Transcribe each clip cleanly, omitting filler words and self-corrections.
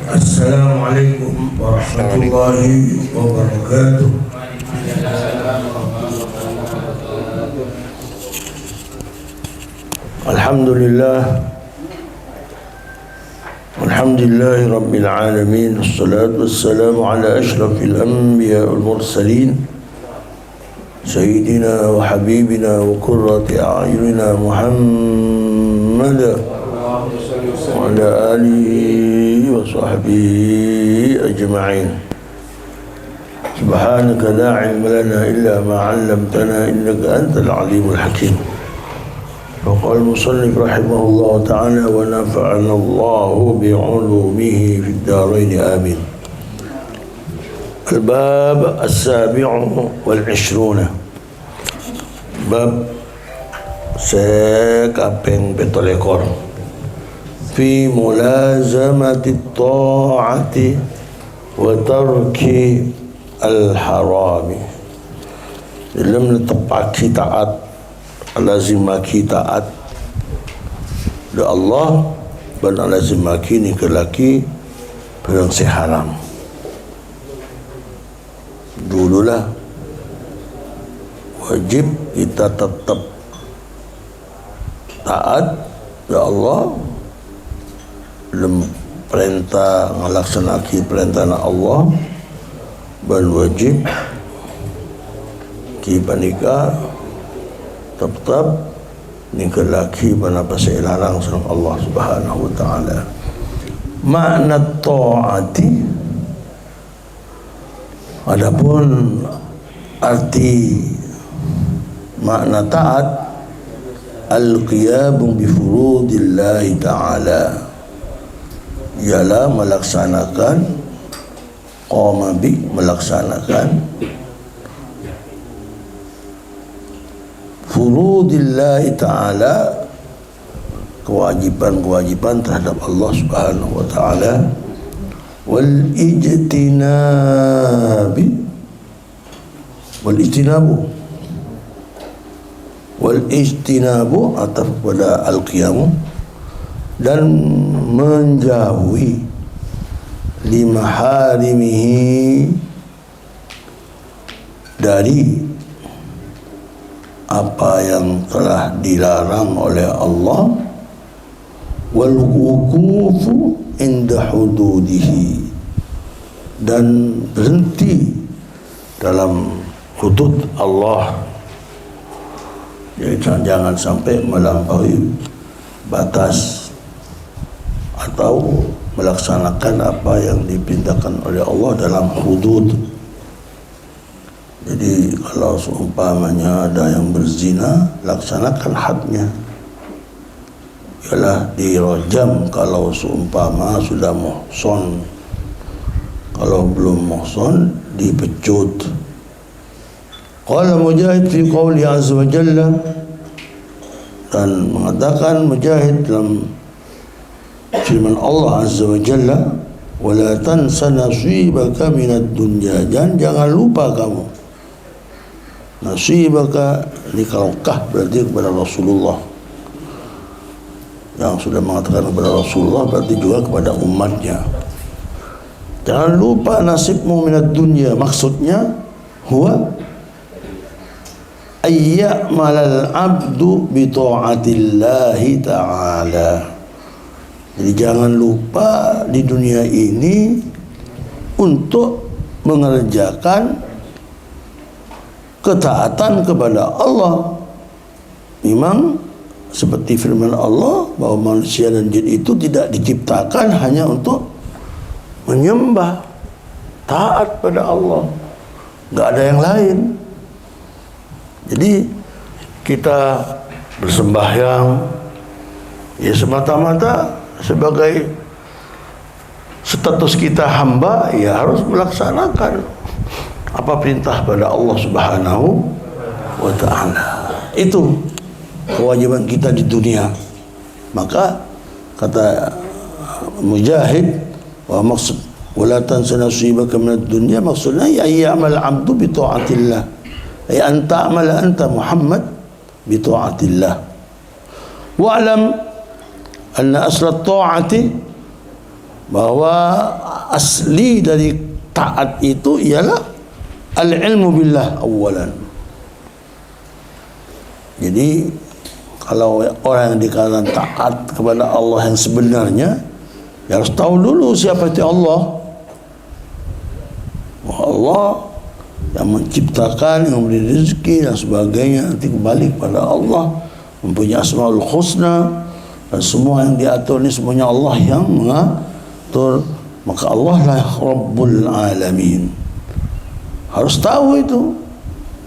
Assalamualaikum warahmatullahi wabarakatuh. Alhamdulillahi rabbil alamin. Wassalatu wassalamu ala ashrafil anbiya wal mursalin Sayyidina wa habibina wa qurrati a'yunina Muhammad wa ala alihi wa sahbihi ajma'in. Subhanaka la ilma lana illa ma 'allamtana innaka antal alimul hakim. وقال المصنف رحمه الله تعالى ونفعنا الله بعلومه في الدارين آمين. الباب السابع والعشرون باب sekaping 17 في ملازمة الطاعة وترك الحرام dalam menetapkan taat lazimaki taat da Allah dan lazimaki ni kelaki perang haram. Dululah wajib kita tetap taat da Allah dalam perintah ngalaksanakan perintah Allah dan wajib kita nikah tetap nikah laki pada pasal larang sama Allah Subhanahu wa taala. Makna taati adapun arti makna taat al-qiyam bi furudillah taala ialah melaksanakan qama bi melaksanakan furudillah ta'ala, kewajiban-kewajiban terhadap Allah Subhanahu wa ta'ala, wal ijtinabu atau pada al-qiyamu dan menjauhi limaharimihi dari apa yang telah dilarang oleh Allah, wal wuqufu inda hududihi dan berhenti dalam hudud Allah. Jadi jangan sampai melampaui batas atau melaksanakan apa yang diperintahkan oleh Allah dalam hudud. Jadi kalau seumpamanya ada yang berzina, laksanakan hadnya, ialah dirajam kalau seumpama sudah muhson. Kalau belum muhson, dipecut. Qala Mujahid fi qawli azza wa jalla, dan mengatakan Mujahid dalam firman Allah azza wa jalla, wala tansa nasibaka minad dunya, jangan lupa kamu nasibaka likalkah, berarti kepada Rasulullah. Yang sudah mengatakan kepada Rasulullah berarti juga kepada umatnya. Jangan lupa nasibmu minad dunya, maksudnya huwa ayya'malal abdu bi ta'atillahi ta'ala. Jadi jangan lupa di dunia ini untuk mengerjakan ketaatan kepada Allah. Memang seperti firman Allah bahwa manusia dan jin itu tidak diciptakan hanya untuk menyembah, taat pada Allah, enggak ada yang lain. Jadi kita bersembahyang ya semata-mata sebagai status kita hamba, ya harus melaksanakan apa perintah pada Allah Subhanahu wa ta'ala. Itu kewajiban kita di dunia. Maka kata Mujahid, wa maksud wala tansa nasibaka minad dunya, maksudnya ya ya'mal 'abdu bi ta'atillah, ay an ta'mal anta Muhammad bi ta'atillah. Wa'lam anna asla ta'ati bahwa asli dari taat itu ialah al-ilmu billah awalan. Jadi kalau orang yang dikatakan taat kepada Allah yang sebenarnya, ya harus tahu dulu siapa itu Allah. Allah yang menciptakan, yang memberi rezeki dan sebagainya, nanti kembali kepada Allah, mempunyai asmaul husna, dan semua yang diatur ini semuanya Allah yang mengatur. Maka Allah lah Rabbul Alamin. Harus tahu itu.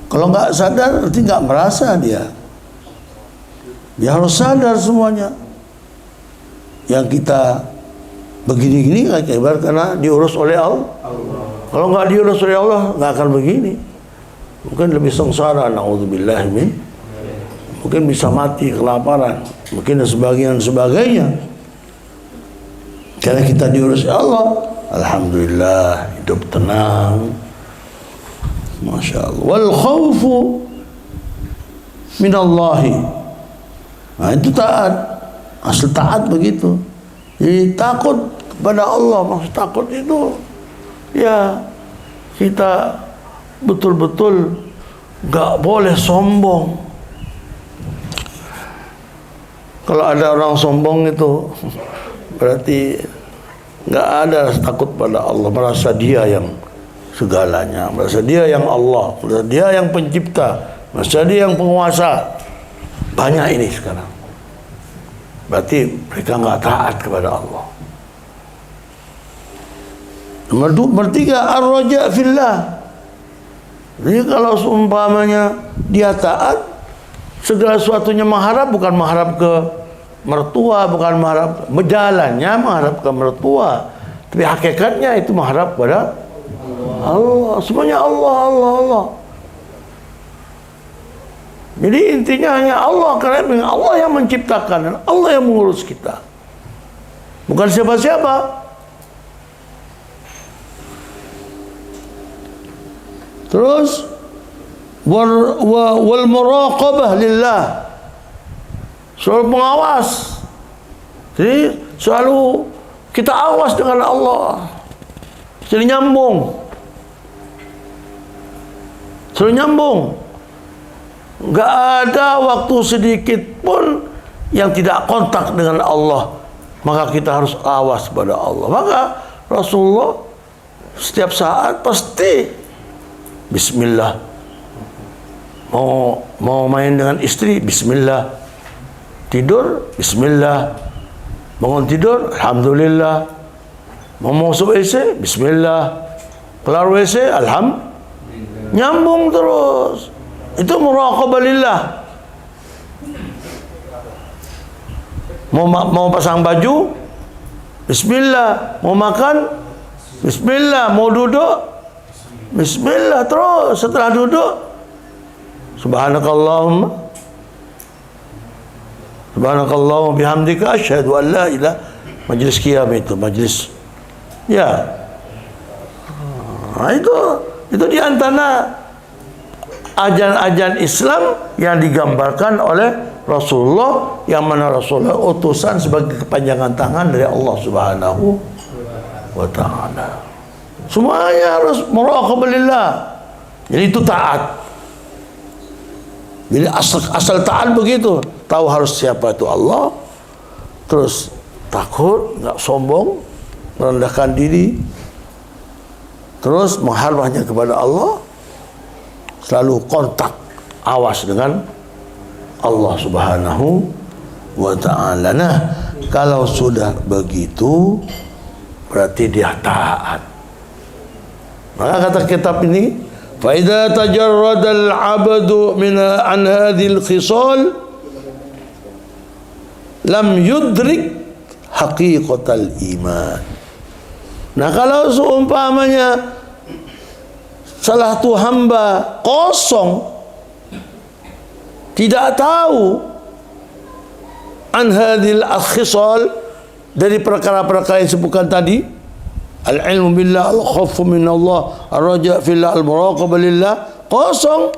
Kalau nggak sadar nanti nggak merasa dia. Dia harus sadar semuanya. Yang kita begini-gini akibat karena diurus oleh Allah. Kalau nggak diurus oleh Allah nggak akan begini. Mungkin lebih sengsara, naudzubillah min. Mungkin bisa mati kelaparan, mungkin dan sebagainya. Karena kita diurus oleh Allah, alhamdulillah hidup tenang, masya Allah. Wal khawfu minallahi. Nah itu taat, asal taat begitu. Jadi takut kepada Allah. Maksud takut itu ya kita betul-betul gak boleh sombong. Kalau ada orang sombong itu berarti gak ada takut pada Allah, merasa dia yang segalanya, merasa dia yang Allah, merasa dia yang pencipta, merasa dia yang penguasa. Banyak ini sekarang. Berarti mereka gak taat kepada Allah. Nomor 3, ar-raja fillah. Jadi kalau seumpamanya dia taat, segala sesuatunya mengharap, bukan mengharap ke mertua, bukan mengharap berjalannya, mengharap ke mertua, tapi hakikatnya itu mengharap pada Allah. Semuanya Allah, Allah, Allah. Jadi intinya hanya Allah, karena Allah yang menciptakan dan Allah yang mengurus kita, bukan siapa-siapa. Terus wal muraqabah lillah, selalu pengawas. Jadi selalu kita awas dengan Allah, jadi nyambung, selalu nyambung. Enggak ada waktu sedikit pun yang tidak kontak dengan Allah. Maka kita harus awas pada Allah. Maka Rasulullah setiap saat pasti bismillah. Mau main dengan istri, bismillah. Tidur, bismillah. Bangun tidur, alhamdulillah. Mau masuk WC, bismillah. Keluar WC, alhamdulillah. Nyambung terus. Itu muraqabah lillah. Mau pasang baju, bismillah. Mau makan, bismillah. Mau duduk, bismillah. Terus setelah duduk, subhanakallahumma bihamdika asyhadu an la ilaha. Majlis qiyam itu, majlis ya. Nah, itu di antara ajaran-ajaran Islam yang digambarkan oleh Rasulullah, yang mana Rasulullah utusan sebagai kepanjangan tangan dari Allah Subhanahu wa ta'ala. Semuanya harus muraqabah lillah. Jadi itu taat. Jadi asal taat begitu. Tahu harus siapa itu Allah. Terus takut, nggak sombong, merendahkan diri. Terus mengharap hanya kepada Allah. Selalu kontak, awas dengan Allah Subhanahu wa ta'ala. Nah, kalau sudah begitu berarti dia taat. Maka kata kitab ini, fa idza tajarrada al-'abdu an hadhil khisal lam yudrik haqiqatal iman. Nah, kalau seumpamanya salah satu hamba kosong, tidak tahu an hadhil khisal, dari perkara-perkara yang disebutkan tadi, al-ilmu billah, al-khawfu minallah, ar-raja' fillah, al-muraqabah lillah, kosong,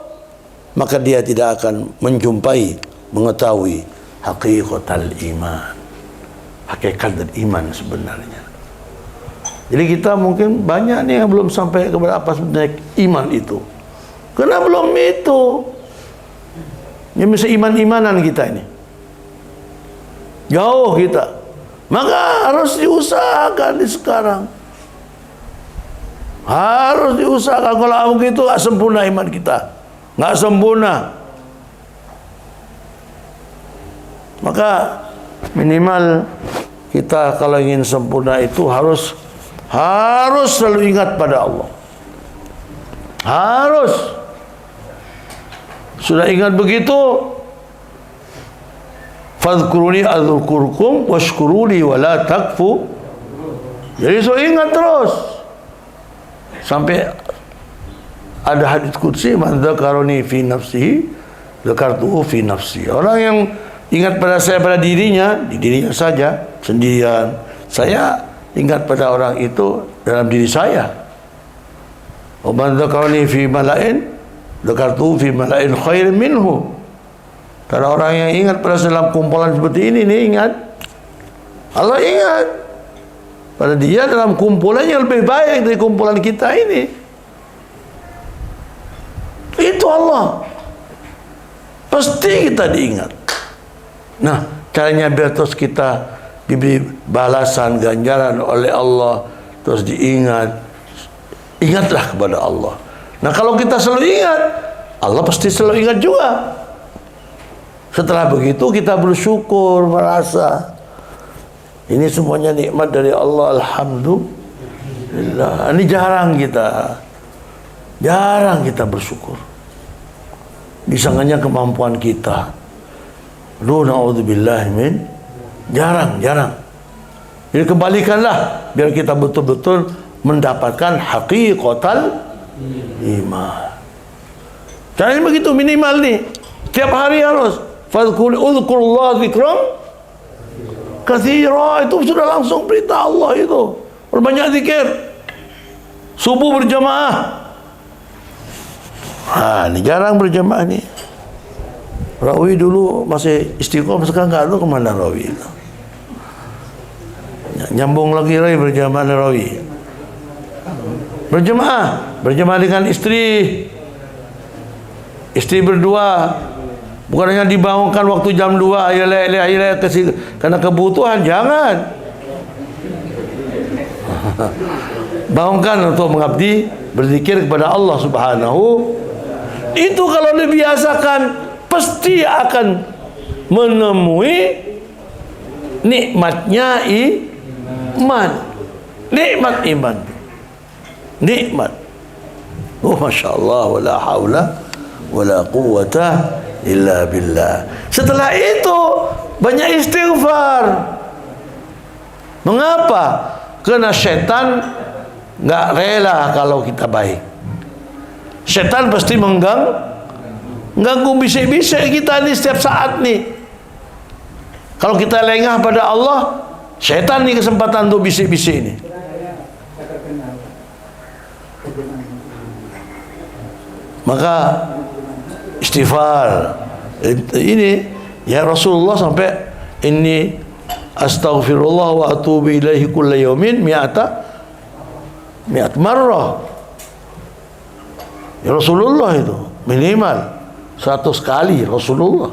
maka dia tidak akan menjumpai, mengetahui haqiqatal iman, hakikat dan iman sebenarnya. Jadi kita mungkin banyak nih yang belum sampai kepada apa sebenarnya iman itu. Karena belum itu. Ini mesti iman-imanan kita ini. Jauh kita. Maka harus diusahakan di sekarang. Harus diusahakan. Kalau begitu nggak sempurna iman kita. Nggak sempurna. Maka minimal kita kalau ingin sempurna itu harus selalu ingat pada Allah. Harus. Sudah ingat begitu, fadhkuruni adzkurkum washkuruni wala takfu. Jadi so ingat terus sampai ada hadits qudsi, man dzakarani fi nafsihi dzakartuhu fi nafsi. Orang yang ingat pada saya pada dirinya, di dirinya saja sendirian, saya ingat pada orang itu dalam diri saya. Wa man dzakarani fi mala'in dzakartuhu fi mala'in khairin minhu. Kalau orang yang ingat pada dalam kumpulan seperti ini nih, ingat Allah, ingat pada dia dalam kumpulan yang lebih baik dari kumpulan kita ini. Itu Allah. Pasti kita diingat. Nah, caranya biar terus kita diberi balasan, ganjaran oleh Allah, terus diingat. Ingatlah kepada Allah. Nah, kalau kita selalu ingat, Allah pasti selalu ingat juga. Setelah begitu kita bersyukur, merasa ini semuanya nikmat dari Allah, alhamdulillah. Ini jarang kita bersyukur. Disangkanya kemampuan kita. Na'udzubillah min. Jarang. Jadi kembalikanlah biar kita betul-betul mendapatkan haqiqatal iman. Caranya begitu minimal nih. Tiap hari harus udhkurullah dzikran katsira. Itu sudah langsung perintah Allah itu. Perbanyak zikir. Subuh berjamaah. Ini jarang berjamaah nih. Rawi dulu masih istiqomah, sekarang nggak tahu kemana Rawi itu. Nyambung lagi Rawi, berjamaah Rawi. Berjamaah dengan istri berdua, bukan hanya dibangunkan waktu jam 2 ayolah karena kebutuhan, jangan. Bangunkan untuk mengabdi, berzikir kepada Allah Subhanahu. Itu kalau dibiasakan pasti akan menemui nikmatnya iman. Nikmat iman. Nikmat. Masya Allah, wala hawla wala quwwata illa billah. Setelah itu banyak istighfar. Mengapa? Karena setan nggak rela kalau kita baik. Setan pasti mengganggu bisik-bisik kita nih setiap saat nih. Kalau kita lengah pada Allah, setan nih kesempatan untuk bisik-bisik ini. Maka istighfar ini ya Rasulullah sampai ini astaghfirullah wa atubu ilaihi kulla yaumin mi'at marrah. Ya Rasulullah itu minimal 100 kali Rasulullah.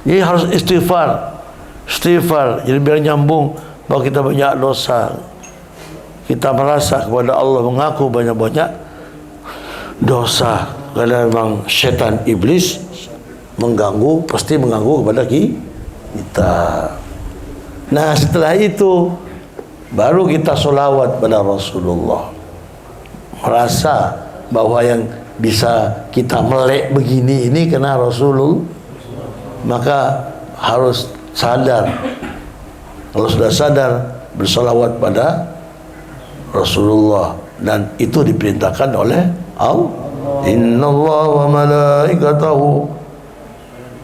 Ini harus istighfar. Jadi biar nyambung bahwa kita banyak dosa. Kita merasa kepada Allah, mengaku banyak-banyak dosa. Karena memang setan iblis mengganggu, pasti mengganggu kepada kita. Nah, setelah itu baru kita sholawat pada Rasulullah. Merasa bahwa yang bisa kita melek begini ini kena Rasulullah. Maka harus sadar. Kalau sudah sadar, bersolawat pada Rasulullah, dan itu diperintahkan oleh Allah. Innallaha wa malaikatahu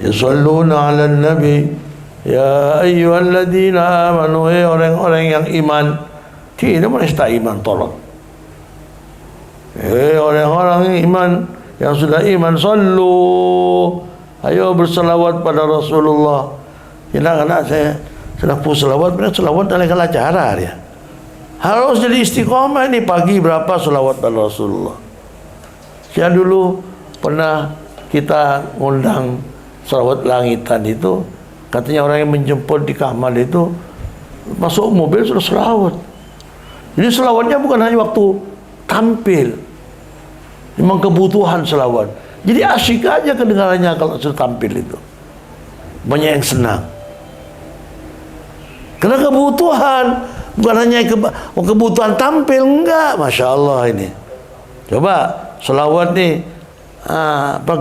yusholluna 'alan nabi ya ayyuhalladzina amanu. Orang-orang yang iman. Tidak mesti iman, tolong. Orang-orang yang iman, yang sudah iman, sallu, ayo bersalawat pada Rasulullah. Anak-anak saya Sudah pun selawat, benar selawat dalam acara dia. Harus jadi istiqomah ini, pagi berapa selawat pada Rasulullah. Saya dulu pernah kita ngundang selawat langitan itu, katanya orang yang menjemput di kamar itu masuk mobil sudah selawat. Jadi selawatnya bukan hanya waktu tampil, memang kebutuhan selawat. Jadi asyik aja kedengarannya kalau sudah tampil itu. Banyak yang senang. Karena kebutuhan, bukan hanya kebutuhan tampil, enggak. Masya Allah ini. Coba selawat nih,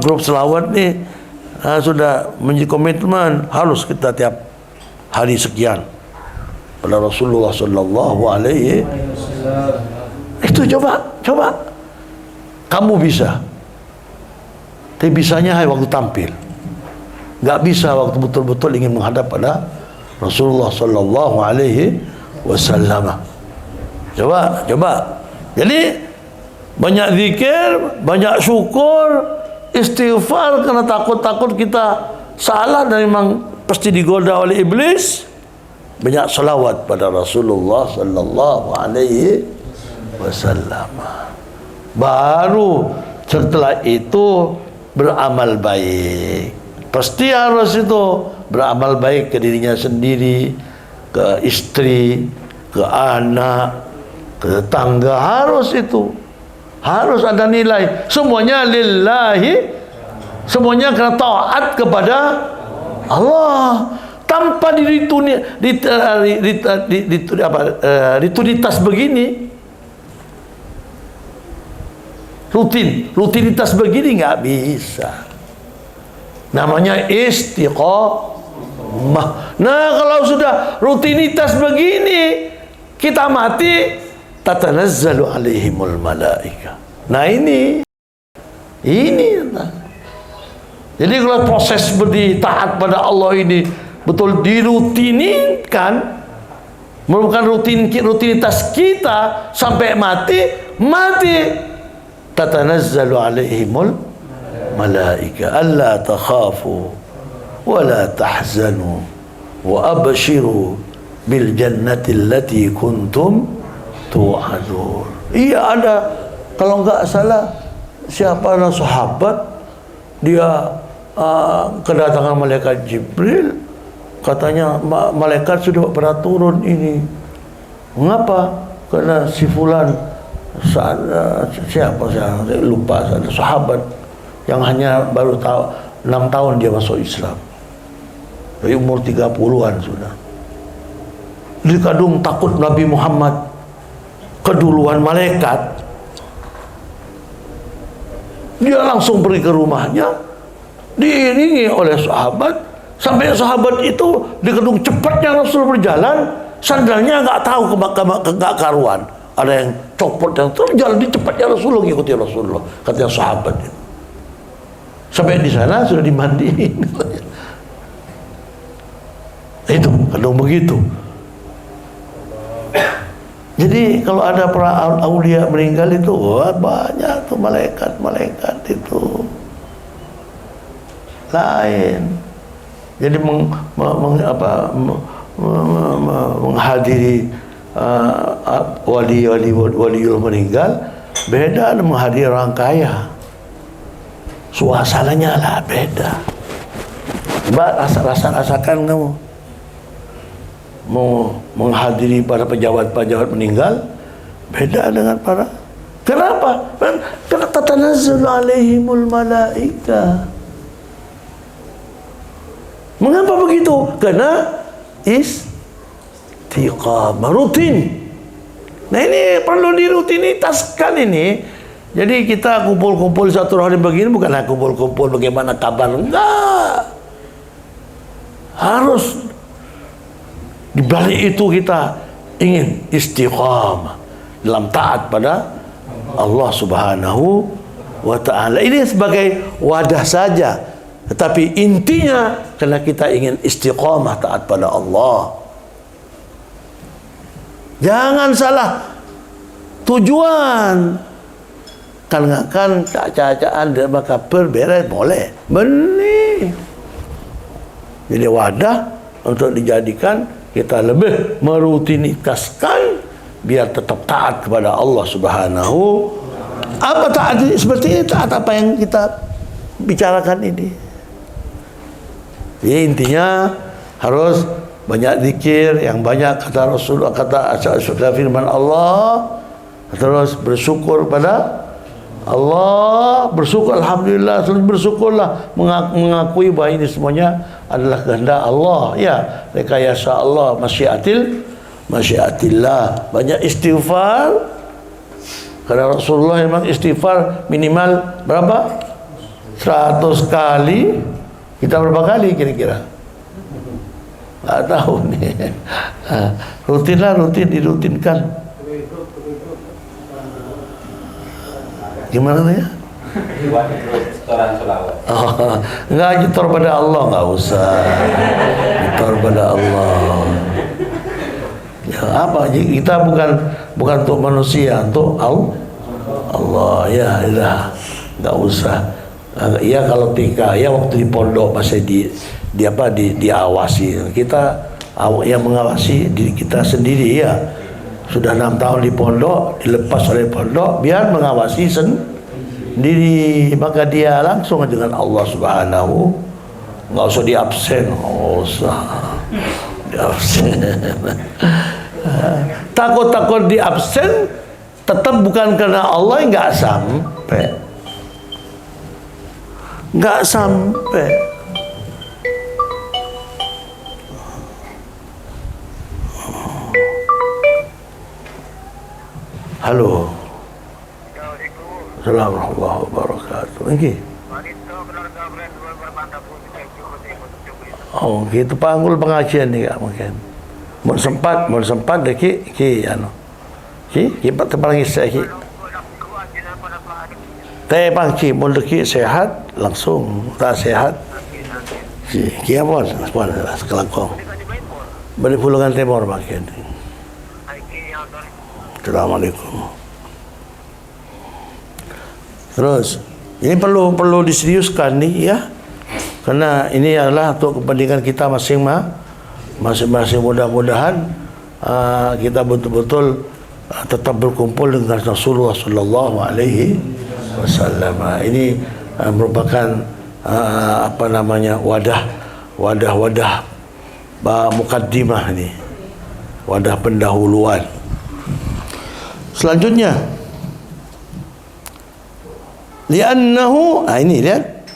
grup selawat nih sudah menjadi komitmen harus kita tiap hari sekian pada Rasulullah Sallallahu Alaihi Wasallam. Itu coba kamu bisa, tapi bisanya hanya waktu tampil, nggak bisa waktu betul-betul ingin menghadap pada Rasulullah Sallallahu Alaihi Wasallam. Coba. Jadi banyak zikir, banyak syukur, istighfar, karena takut kita salah dan memang pasti digoda oleh iblis. Banyak salawat pada Rasulullah Sallallahu Alaihi Wasallam. Baru setelah itu beramal baik. Pasti harus itu beramal baik ke dirinya sendiri, ke istri, ke anak, ke tetangga. Harus itu, harus ada nilai. Semuanya lillahi, semuanya karena taat kepada Allah. Tanpa rutinitas begini, rutinitas begini nggak bisa. Namanya istiqomah. Nah, kalau sudah rutinitas begini, kita mati, tatanazzalu alaihimul malaika. Nah ini. Nah. Jadi kalau proses seperti taat pada Allah ini betul dirutinkan, merupakan rutinitas kita sampai mati, tatanazzalu alaihimul malaika alla takhafu wa la tahzanu wa abshiru bil jannati allati kuntum tu'adun. Iya, ada, kalau enggak salah siapa sahabat, dia kedatangan malaikat Jibril, katanya malaikat sudah pernah turun ini. Mengapa? Karena si fulan siapa saya lupa, ada sahabat yang hanya baru 6 tahun dia masuk Islam, dari umur 30-an sudah. Dikadung takut Nabi Muhammad keduluan malaikat, dia langsung pergi ke rumahnya, diiringi oleh sahabat, sampai sahabat itu dikadung cepatnya Rasul berjalan, sandalnya nggak tahu nggak karuan, ada yang copot dan terus jalan di cepatnya Rasulullah, ngikuti Rasulullah, katanya sahabat itu. Sampai di sana sudah dimandiin. Itu kadang begitu. Jadi kalau ada para aulia meninggal itu, wah, banyak tuh malaikat itu lain. Jadi menghadiri waliul meninggal beda dengan menghadiri orang kaya. Suasananya lah beda. Coba rasakan kamu mau menghadiri para pejabat meninggal beda dengan para. Kenapa? Karena tatanazzalu alaihimul malaika. Mengapa begitu? Karena istiqamah, rutin. Nah ini perlu dirutinitaskan ini. Jadi kita kumpul-kumpul satu hari begini bukan hanya kumpul-kumpul bagaimana kabar, enggak. Harus di balik itu kita ingin istiqamah dalam taat pada Allah Subhanahu wa Ta'ala. Ini sebagai wadah saja, tetapi intinya karena kita ingin istiqamah taat pada Allah. Jangan salah tujuan. Kan cacaan dan kabar beres boleh benih. Jadi wadah untuk dijadikan kita lebih merutinitaskan biar tetap taat kepada Allah Subhanahu. Apa taat seperti ini? Taat apa yang kita bicarakan ini. Jadi intinya harus banyak zikir, yang banyak kata Rasulullah, kata firman Allah, terus bersyukur pada Allah, bersyukur, alhamdulillah, terus bersyukurlah, mengakui bahwa ini semuanya adalah kehendak Allah, ya, rekayasa Allah, masyiatillah. Banyak istighfar, karena Rasulullah memang istighfar minimal berapa? 100 kali. Kita berapa kali kira-kira? Nggak tahu nih. Rutin dirutinkan. Gimana ya? Enggak, nyetor pada Allah, nggak usah. Nyetor pada Allah. Ya, apa? Kita bukan untuk manusia, untuk Allah. Ya, nggak usah. Ya kalau TK, ya waktu di pondok masih diawasi. Kita yang mengawasi diri kita sendiri, ya. Sudah 6 tahun di pondok, dilepas oleh pondok biar mengawasi sendiri, maka dia langsung dengan Allah Subhanahu. Nggak usah di absen, takut di absen, tetap bukan karena Allah, nggak sampai. Halo. Assalamualaikum warahmatullahi wabarakatuh. Okay. Oh, gitu panggul pengajian nih, mungkin. Mau sempat deh ki terpanggil saya ki. Teh pangci mau deki sehat langsung, tak sehat. Ki apa? Sekelangkong. Balik Pulungan Timur makin. Assalamualaikum. Terus ini perlu diseriuskan nih, ya, karena ini adalah untuk kepentingan kita masing-masing. Mudah-mudahan kita betul-betul tetap berkumpul dengan Rasulullah Sallallahu Alaihi Wasallam. Ini merupakan wadah mukaddimah nih, wadah pendahuluan. Selanjutnya, li'annahu, ini lihat,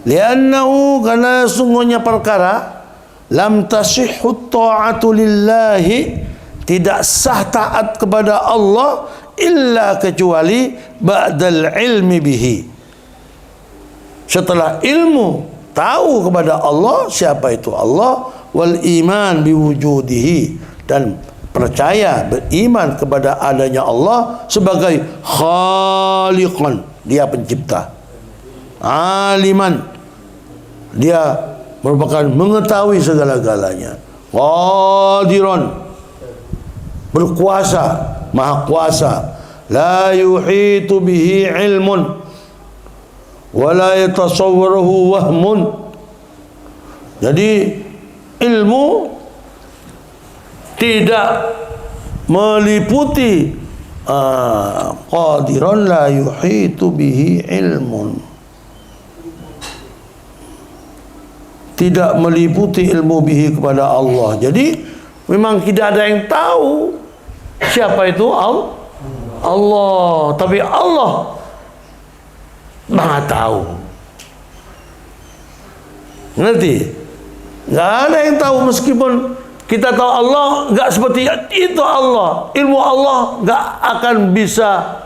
li'annahu, karena sungguhnya perkara, lam tasihhu ta'atu lillahi, tidak sah taat kepada Allah illa kecuali ba'dal ilmi bihi, setelah ilmu tahu kepada Allah, siapa itu Allah, wal iman biwujudihi, dan percaya, beriman kepada adanya Allah sebagai khaliqan, dia pencipta, aliman, dia merupakan mengetahui segala-galanya, qadiran, berkuasa, maha kuasa, la yuhitu bihi ilmun wa la yatasawwaruhu wahmun. Jadi ilmu tidak meliputi, qadiran la yuhitu bihi ilmun, tidak meliputi ilmu bihi kepada Allah. Jadi memang tidak ada yang tahu siapa itu Allah, tapi Allah Maha tahu. Ngerti? Nggak ada yang tahu, meskipun kita tahu Allah, nggak seperti itu Allah. Ilmu Allah nggak akan bisa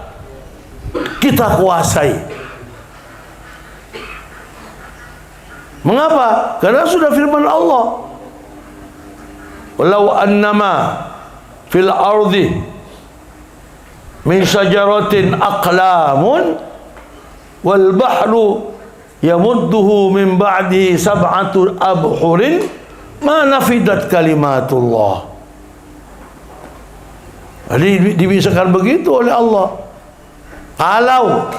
kita kuasai. Mengapa? Karena sudah firman Allah, walau annama fil ardi min syajaratin aqlamun wal bahru yamudduhu min ba'di sab'atu abhurin ma nafidat kalimatullah. Jadi dibisakan begitu oleh Allah. Kalau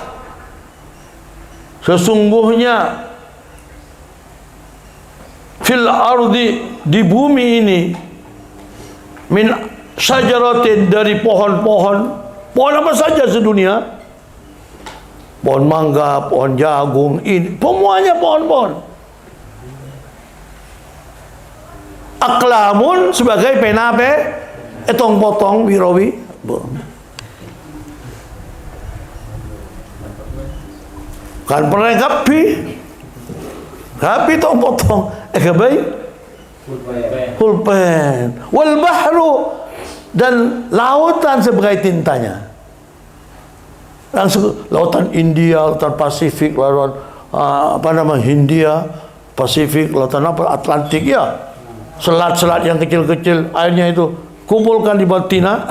sesungguhnya fil ardi, di bumi ini, min syajaratin, dari pohon-pohon, pohon apa saja sedunia, pohon mangga, pohon jagung, ini semuanya pohon-pohon. Aklamun sebagai pena etong potong wirawi. Kan pernah kapi tong potong kabay pulpen wal bahru, dan lautan sebagai tintanya. Langsung lautan India, lautan Pasifik, lautan Hindia, Pasifik, lautan Atlantik ya. Selat-selat yang kecil-kecil, airnya itu kumpulkan di batina,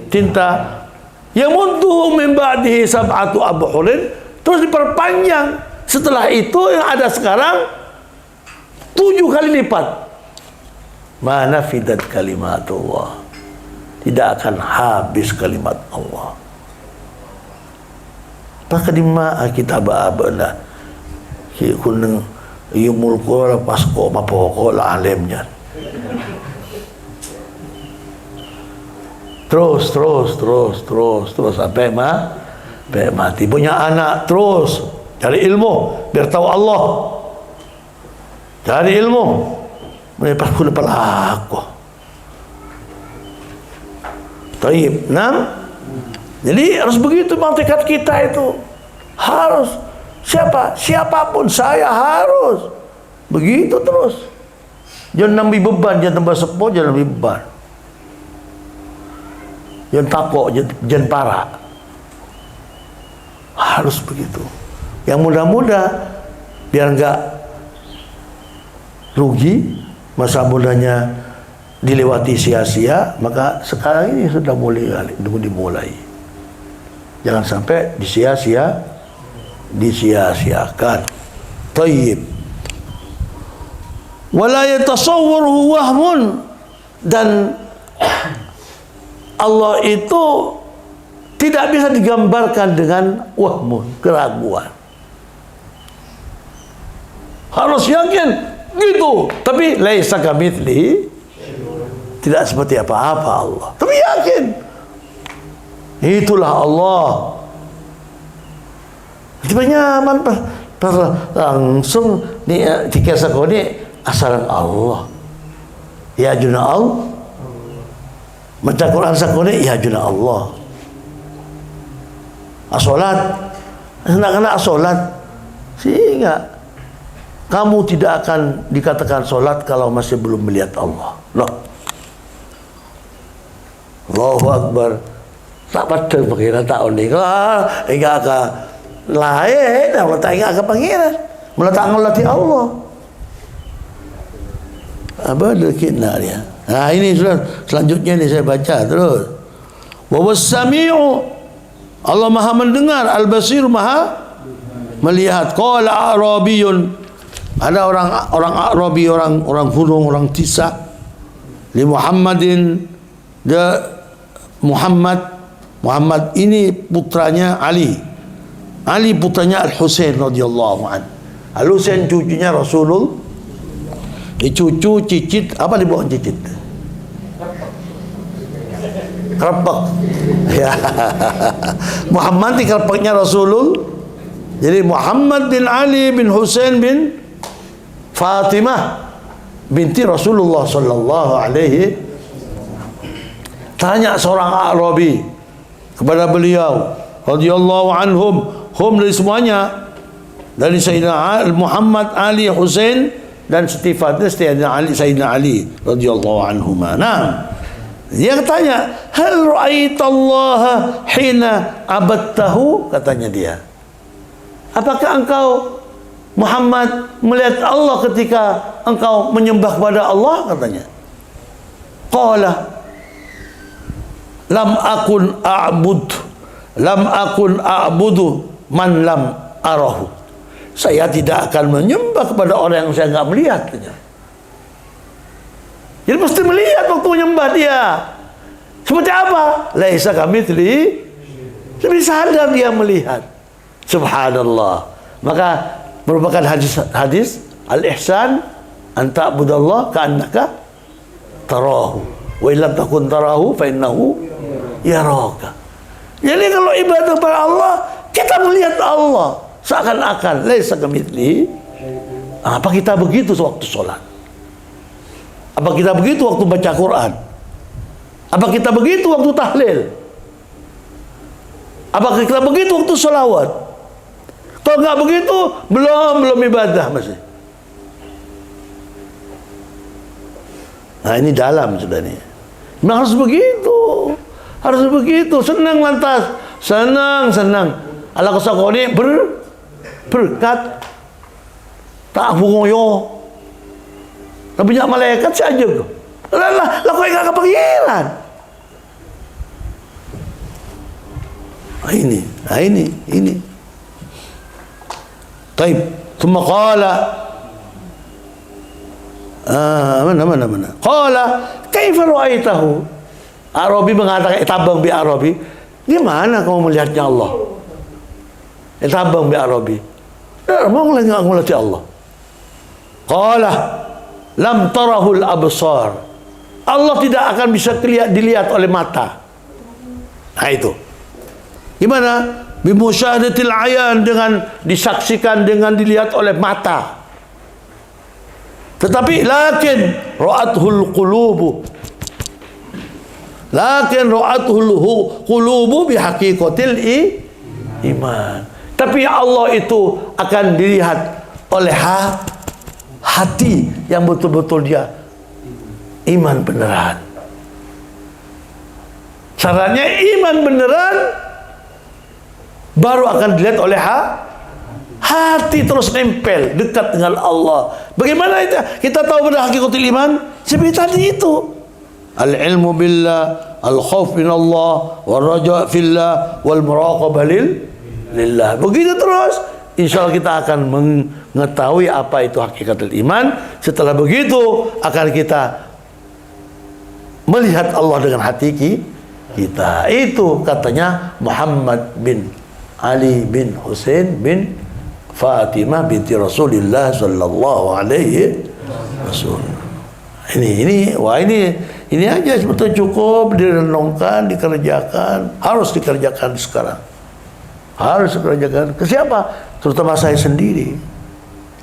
tinta. Yang muntuh memba'dihi sab'atu abhurin, terus diperpanjang. Setelah itu yang ada sekarang 7 kali lipat. Ma nafidat kalimatullah, tidak akan habis kalimat Allah. Maka di ma kita abana kuneng yumul qura pasko mapoko la alemnya. Terus sampai mati. Punya anak terus cari ilmu biar tahu Allah. Cari ilmu melepas kuda pelaku. Taib. Jadi harus begitu bang, tekad kita itu harus siapapun saya harus begitu terus. Jangan nambah beban, jangan tambah sepo, jangan nambah beban. Jangan takut, jangan parah. Harus begitu. Yang muda-muda biar enggak rugi, masa mudanya dilewati sia-sia, maka sekarang ini sudah dimulai. Jangan sampai disia-siakan. Tayyib. Wala yatasawwaruhu wahmun, dan Allah itu tidak bisa digambarkan dengan wahmun, keraguan. Harus yakin gitu. Tapi laisa kamitslihi, tidak seperti apa-apa Allah. Tapi yakin itulah Allah. Tiba nyaman langsung ni jika sakoni asalan Allah. Ya juna Allah. Baca Quran sakone ya juna Allah. Asolat, kena asolat, sehingga kamu tidak akan dikatakan solat kalau masih belum melihat Allah. Loh, Allahu Akbar. Tak betul pengiran tak unik lah, enggak ke lain, tak enggak ke pengiran, meletak ngelatih Allah. Apa dekitna dia? Nah ini sudah selanjutnya ini saya baca terus. Wa was-sami'u, Allah Maha mendengar, al-basir Maha melihat. Qala a'rabiyun, ada orang Arabi, orang gunung, orang Tisa, li Muhammadin, Muhammad ini putranya Ali putranya Al-Husain radhiyallahu an. Al-Husain cucunya Rasulullah. Cucu cicit apa di bawah cicit? Kerepek. Ya. Muhammad di kerepeknya Rasulullah. Jadi Muhammad bin Ali bin Husain bin Fatimah binti Rasulullah sallallahu alaihi. Tanya seorang Arabi kepada beliau radhiyallahu anhum, dari semuanya, dari Sayyidina Muhammad, Ali, Husain dan sifatnya Sayyidina Ali radhiyallahu anhuma. Nah, dia tanya, hal ra'aitallaha hina abadtahu, katanya dia. Apakah engkau Muhammad melihat Allah ketika engkau menyembah kepada Allah, katanya. Qala lam akun a'budu man lam arahu. Saya tidak akan menyembah kepada orang yang saya enggak melihat, katanya. Jadi mesti melihat waktu menyembah dia. Seperti apa? Laisa kamitslihi, lebih sadar dia melihat. Subhanallah. Maka merupakan hadis al-ihsan an ta'budallah ka'annaka tarahu wa illam takun tarahu fa innahu yaraka. Jadi kalau ibadah kepada Allah, kita melihat Allah seakan-akan laisa kamitslihi. Apa kita begitu sewaktu sholat? Apa kita begitu waktu baca Quran? Apa kita begitu waktu tahlil? Apa kita begitu waktu sholawat? Kalau nggak begitu, belum ibadah masih. Nah ini dalam sudah nih. Memang harus begitu, senang lantas, senang. Allah kesakoni berkat, tak bungoyo. Tapi banyak malaikat saja kok. Lah kok enggak kepikiran? Ini. Taib. Thumma qala mana? Qala kaifa ra'aitahu? Arabi mengatakan tabang bi Arabi. Gimana kamu melihatnya Allah? Tabang bi Arabi. Mau enggak ngelihat Allah? Qala lam tarahul absar. Allah tidak akan bisa dilihat oleh mata. Nah itu. Gimana? Bimusyahadatil ayan, dengan disaksikan, dengan dilihat oleh mata. Tetapi lakin ra'athul qulubu. Lakin ra'athul qulubu bihaqiqatil iman. Tapi Allah itu akan dilihat oleh hati yang betul-betul dia iman beneran. Syaratnya iman beneran baru akan dilihat oleh hati, terus nempel dekat dengan Allah. Bagaimana itu? Kita tahu pada hakikatul iman seperti tadi itu. Al-ilmu billah, al-khauf min Allah, wal-raja' fillah, wal-muraqabah lillah. Begitu terus. Insya Allah kita akan mengetahui apa itu hakikatul iman. Setelah begitu akan kita melihat Allah dengan hati kita. Itu katanya Muhammad bin Ali bin Husain bin Fatimah binti Rasulullah sallallahu alaihi wasallam. Ini aja sebetulnya cukup direnungkan, dikerjakan, harus dikerjakan sekarang. Harus dikerjakan. Ke siapa? Terutama saya sendiri.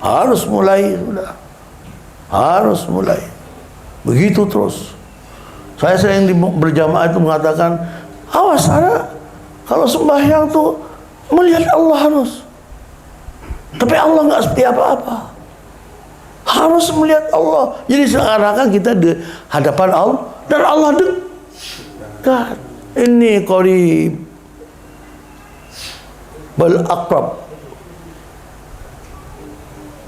Harus mulai sudah. Harus mulai. Begitu terus. Saya sering berjamaah itu mengatakan, awas ada kalau sembahyang tuh melihat Allah harus. Tapi Allah nggak seperti apa-apa. Harus melihat Allah. Jadi seakan-akan kita di hadapan Allah dan Allah dekat. Ini qarib bal aqrab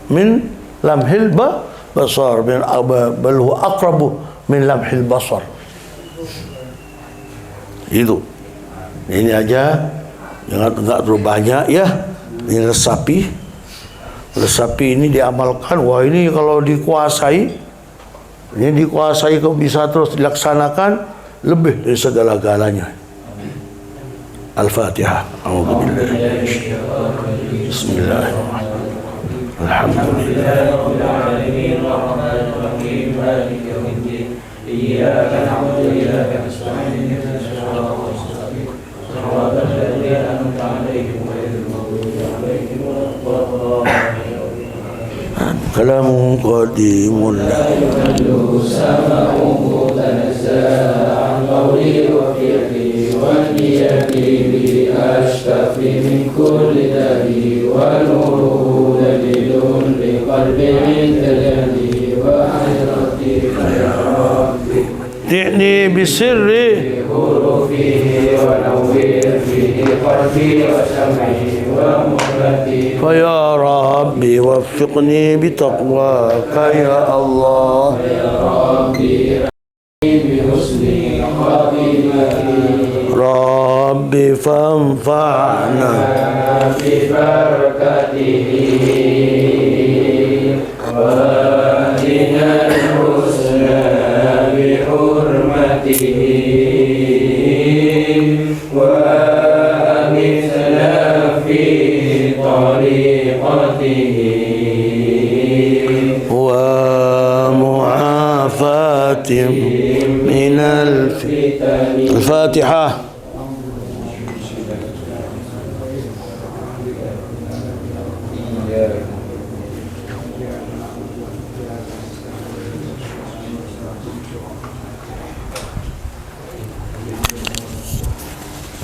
min lamhil basar, bal huwa aqrabu min lamhil basar. Itu. Ini aja, jangan enggak terlalu banyak ya. Ini resapi. Resapi ini diamalkan. Wah, ini kalau dikuasai, kok bisa terus dilaksanakan lebih dari segala-galanya. Al-Fatihah. Bismillahirrahmanirrahim. Alhamdulillahirrahmanirrahim. Maliki yaumiddin. Iyyaka na'budu wa iyyaka nasta'in. Ihdinas siratal mustaqim. Shiratal ladzina an'amta 'alaihim ghairil maghdubi 'alaihim waladdallin. كلام قديم لا يمل سمعه تنزل عن قولي وفعلي ونيتي بأشتفي من كل دليل ونوره دليل لقلبي عند الهدي وحيرتي يا ربي ائتني بسر حروفه ونور فيه قلبي وسمعي ومهلتي فيا ربي وفقني بتقواك يا الله يا ربي بحسن خاتمتي ربي فانفعنا ببركته وآتنا الحسنى بحرمته وأمتنا في طريقته ومعافاة Al-Fatihah.